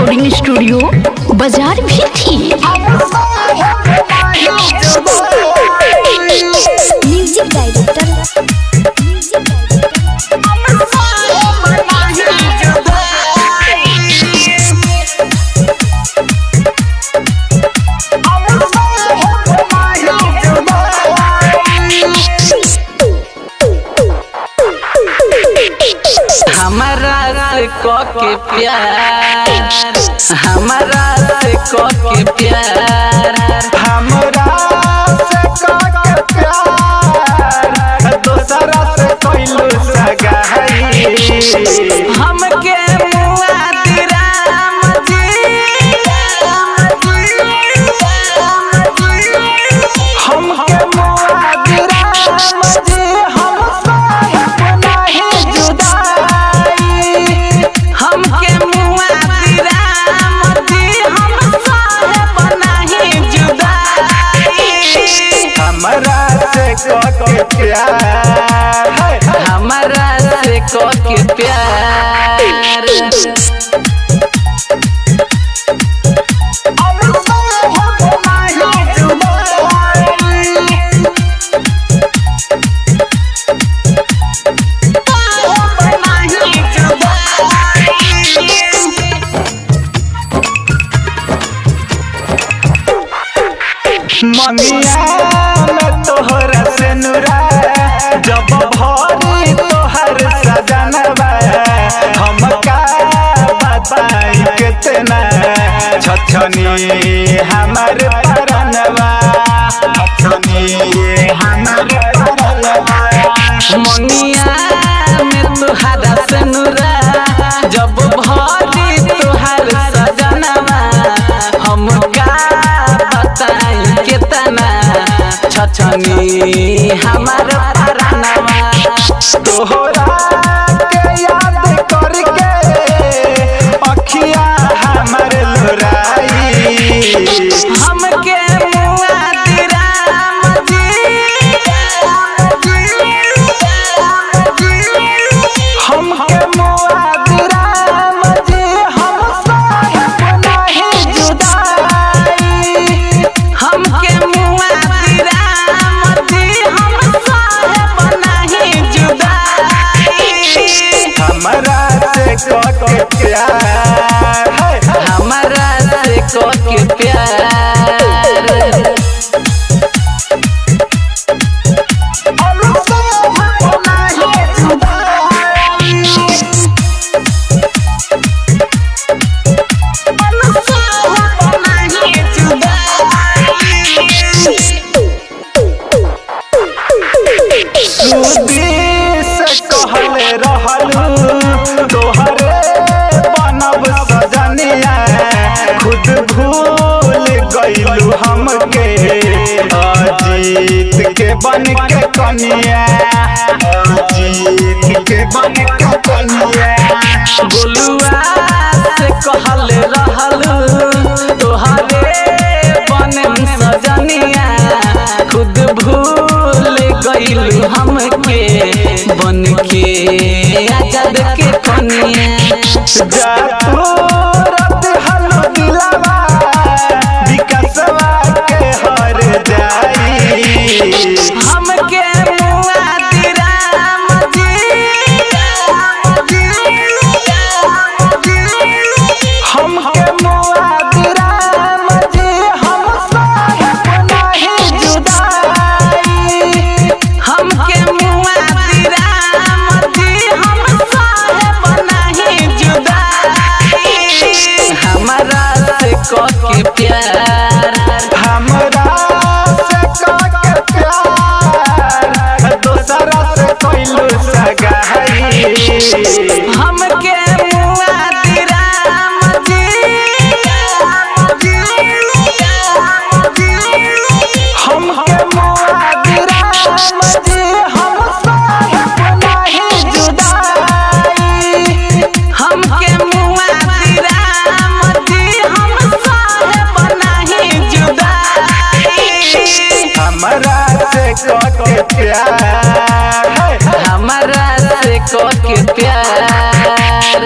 Recording studio बाजार भी थी। म्यूजिक डायरेक्टर हमारा से को के प्यार, हमारा से को के प्यार, हमरा से को के प्यार, दोसरा से कोइलू सगाई। हमके मुआ राम जी, हमके मुआ राम जी, हम साहिब नहीं जुदाई। हमके मुआ राम जी, हम साहिब नहीं जुदाई। हमरा से को के प्यार, हमारा से को के प्यार, मनिया में तोहरा से नुरा, जब भरी तोहर सजनवा, हम का बताई कितना छछनी हमर परनवा, छछनी हमर परनवा। मनिया में तुहारा से नुरा, जब भरी तुहार सजनवा, हम का बताई कितना छछनी हमार परनवा। तोहरा के याद करके अखिया हमर लोराई। हमके मुआ राम जी, हमके मुआ राम जी, हम साहिब नहीं जुदाई। हमके मुआ राम जी, हम साहिब नहीं जुदाई। हमरा से को के प्यार, हमारा से को के प्यार, से कहले रहलू तोहरे बनब सजनिया, खुद भूल गइलू हमके अजीत के बन के कनिया, अजीत के बन के कनिया। गोलुआ से कहले रहलू तोहरे बनम सजनिया, खुद भूल गइलू हमके बन के आजाद के कनिया। जा तू रत हलो दिलवा, विकासवा के हर जाई। हमके मुआ राम जी, हमके मुआ राम जी, हम साहिब नहीं जुदाई। हमके मुआ राम जी, हम साहिब नहीं जुदाई। हमारा से को के प्यार, हमरा से को के प्यार, दोसरा से कोइलू सगाई। हमके मुआ राम जी, हमके मुआ राम जी, हम साहिब नहीं जुदाई। हमके मुआ राम जी, हम साहिब नहीं जुदाई। हमरा से को के प्यार, हमारा से को के प्यार।